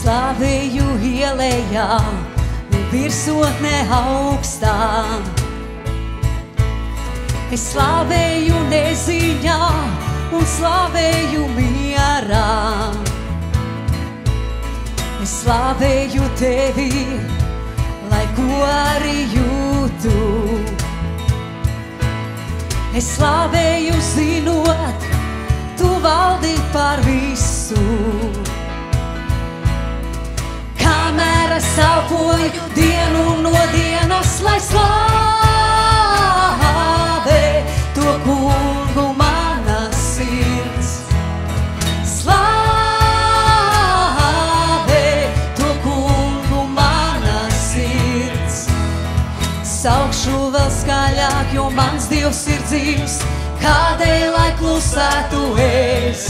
slavēju ielējā, virsotnē augstā. Es slavēju neziņā un slavēju mierā. Es slavēju tevi, lai ko arī jūtu. Es slavēju zinot, tu valdi par visu. Kamēr es elpoju dienu no dienas, lai slāvē to kungu mana sirds. Slāvē to kungu mana sirds. Saukšu vēl skaļāk, jo mans Dievs ir dzīvs, kādēļ lai klusētu es.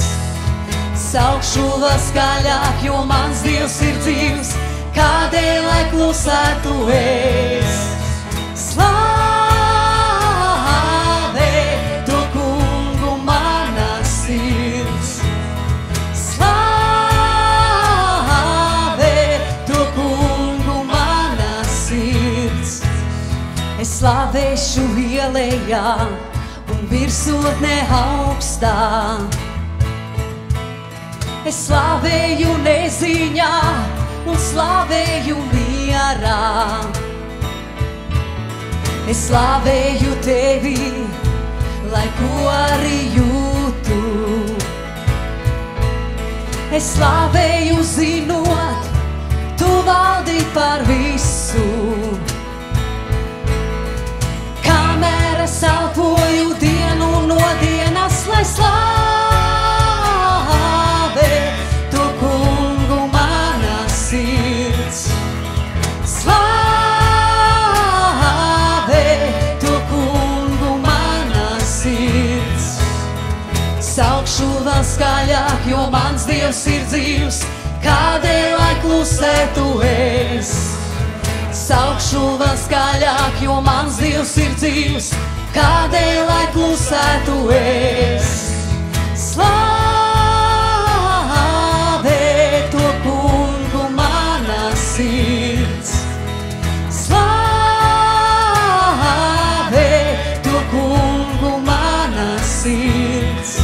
Saukšu vēl skaļāk, jo mans Dievs ir dzīvs, kādēļ lai klusētu es. Slāvē to kungu mana sirds. Slāvē to kungu mana sirds. Es slavēšu ielējā un virsotnē augstā. Es slavēju neziņā un slavēju mierā. Es slavēju tevi, lai ko arī jūtu. Es slavēju zinot, tu valdi par visu. Kamēr es elpoju dienu no dienas, lai slāvē to kungu mana sirds. Slāvē to kungu mana sirds. Saukšu vēl skaļāk, jo mans Dievs ir dzīvs, kādēļ lai klusētu es. Saukšu vēl skaļāk, jo mans Dievs ir dzīvs, kādēļ lai klusētu es. Slāvē to kungu mana sirds. Slāvē to kungu mana sirds.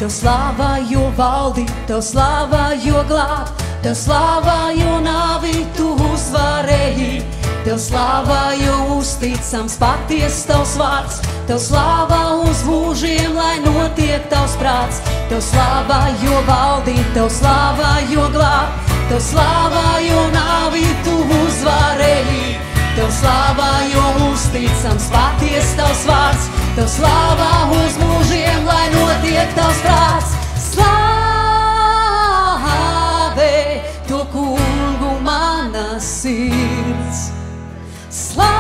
Tev slāvā, jo valdi, tev slāvā, jo glāb, tev slāvā, jo nāvi tu uzvarēji. Tev slāvā, jo uzticams paties tavs vārds. Tev slāvā uz mūžiem, lai notiek tavs prāts. Tev slāvā, jo valdi, tev slāvā, jo glāb, tev slāvā, jo nāvi tu uzvarēji. Tev slāvā, jo uzticams paties tavs vārds. Tev slāvā uz mūžiem, lai notiek tavs prāts. Slāvē to kungu mana sirds. Slāvē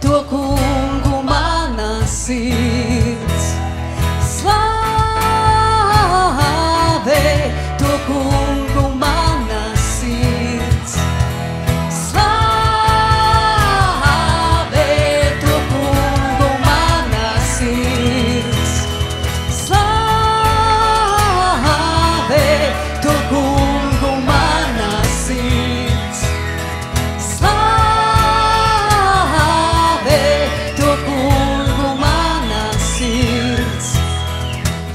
to kungu mana sirds. Slāvē to kungu mana sirds. Slāvē to kungu mana sirds. Slāvē to kungu mana sirds. Slāvē to kungu mana sirds.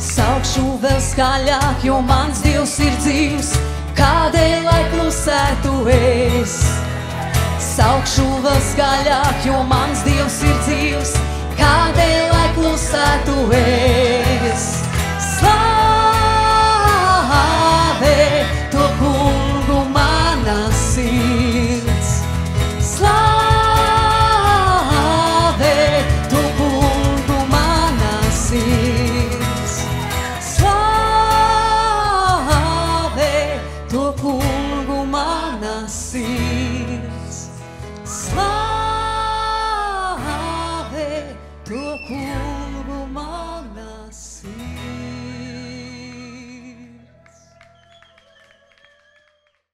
Saukšu vēl skaļāk, jo mans Dievs ir dzīvs, kādēļ lai klusētu es. Saukšu vēl skaļāk, jo mans Dievs ir dzīvs, kādēļ lai klusētu es.